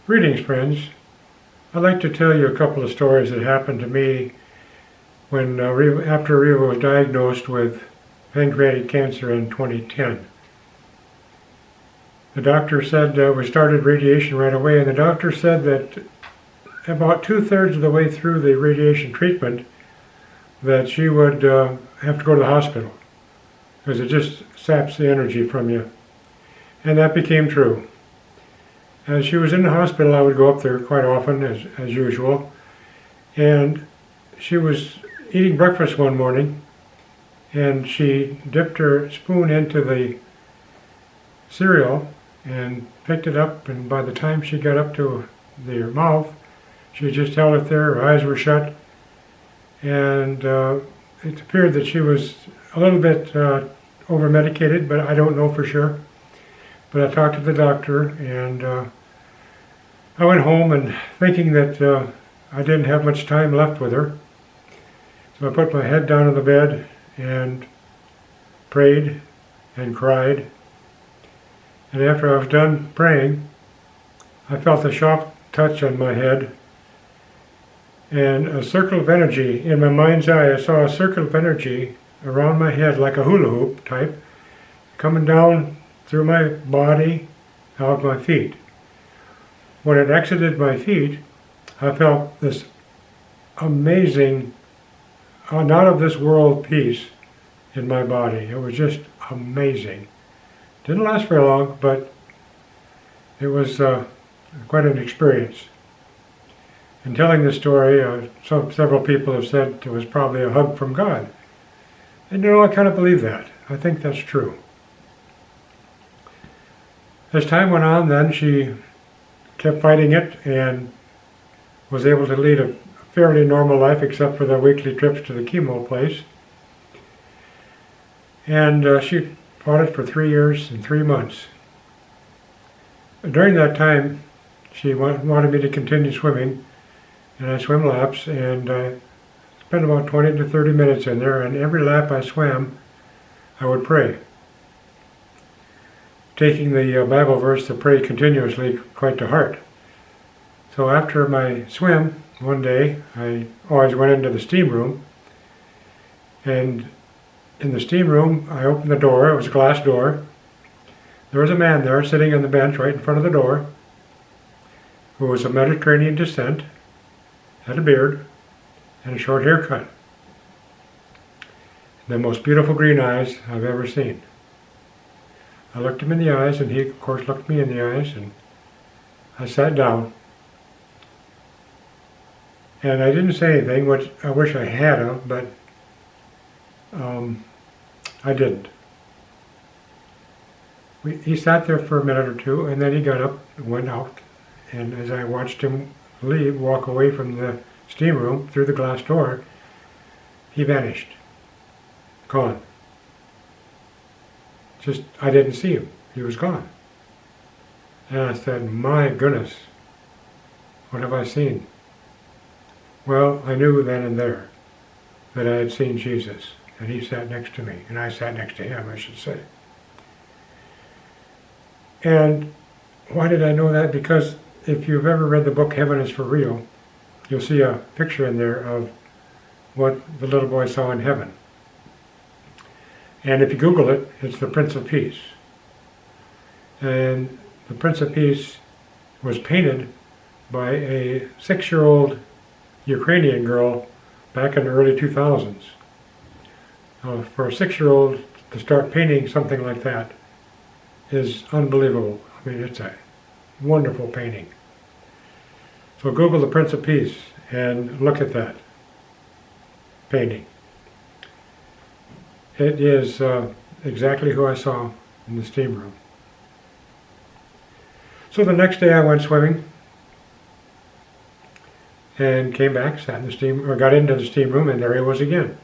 Greetings, friends. I'd like to tell you a couple of stories that happened to me when after Reva was diagnosed with pancreatic cancer in 2010. The doctor said we started radiation right away, and the doctor said that about 2/3 of the way through the radiation treatment that she would have to go to the hospital because it just saps the energy from you. And that became true. As she was in the hospital, I would go up there quite often, as usual. And she was eating breakfast one morning, and she dipped her spoon into the cereal and picked it up, and by the time she got up to her mouth, she just held it there, her eyes were shut, and it appeared that she was a little bit over-medicated, but I don't know for sure. But I talked to the doctor, and I went home and thinking that I didn't have much time left with her. So I put my head down on the bed and prayed and cried. And after I was done praying, I felt a sharp touch on my head and a circle of energy. In my mind's eye, I saw a circle of energy around my head like a hula hoop type, coming down through my body, out my feet. When it exited my feet, I felt this amazing, not of this world peace in my body. It was just amazing. Didn't last very long, but it was quite an experience. In telling this story, several people have said it was probably a hug from God. And I kind of believe that. I think that's true. As time went on, then she kept fighting it and was able to lead a fairly normal life except for the weekly trips to the chemo place. And she fought it for 3 years and 3 months. During that time, she wanted me to continue swimming, and I swim laps, and I spent about 20 to 30 minutes in there, and every lap I swam, I would pray, taking the Bible verse to pray continuously quite to heart. So after my swim, one day, I always went into the steam room, and in the steam room, I opened the door. It was a glass door. There was a man there sitting on the bench right in front of the door who was of Mediterranean descent, had a beard, and a short haircut. The most beautiful green eyes I've ever seen. I looked him in the eyes, and he, of course, looked me in the eyes, and I sat down. And I didn't say anything, which I wish I had of, but I didn't. He sat there for a minute or two, and then he got up and went out. And as I watched him walk away from the steam room through the glass door, he vanished. Gone. Just, I didn't see him. He was gone. And I said, my goodness, what have I seen? Well, I knew then and there that I had seen Jesus, and he sat next to me, and I sat next to him, I should say. And why did I know that? Because if you've ever read the book Heaven is for Real, you'll see a picture in there of what the little boy saw in heaven. And if you Google it, it's the Prince of Peace. And the Prince of Peace was painted by a 6-year-old Ukrainian girl back in the early 2000s. For a 6-year-old to start painting something like that is unbelievable. I mean, it's a wonderful painting. So Google the Prince of Peace and look at that painting. It is exactly who I saw in the steam room. So the next day I went swimming and came back, sat in the steam, or got into the steam room, and there he was again.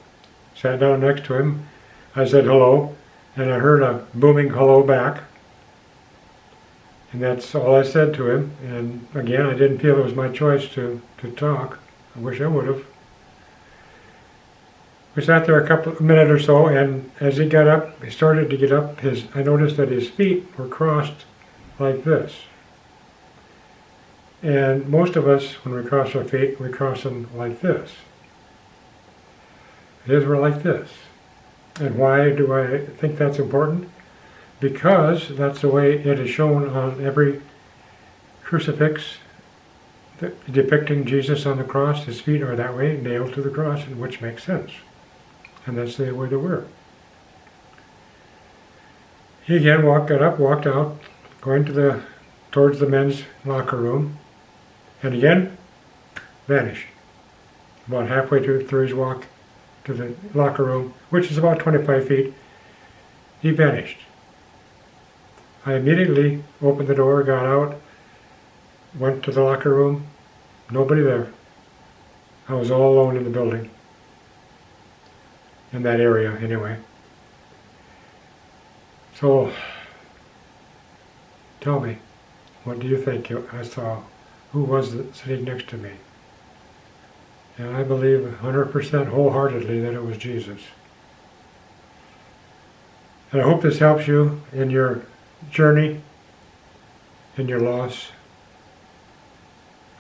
Sat down next to him. I said hello, and I heard a booming hello back. And that's all I said to him. And again, I didn't feel it was my choice to talk. I wish I would have. We sat there a minute or so, and as he got up, he started to get up, I noticed that his feet were crossed like this. And most of us, when we cross our feet, we cross them like this. His were like this. And why do I think that's important? Because that's the way it is shown on every crucifix depicting Jesus on the cross. His feet are that way, nailed to the cross, and which makes sense. And that's the way they were. He again got up, walked out, going towards the men's locker room, and again vanished. About halfway through his walk to the locker room, which is about 25 feet, he vanished. I immediately opened the door, got out, went to the locker room, nobody there. I was all alone in the building, in that area anyway. So, tell me, what do you think I saw? Who was sitting next to me? And I believe 100% wholeheartedly that it was Jesus. And I hope this helps you in your journey, in your loss.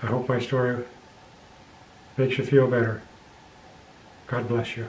I hope my story makes you feel better. God bless you.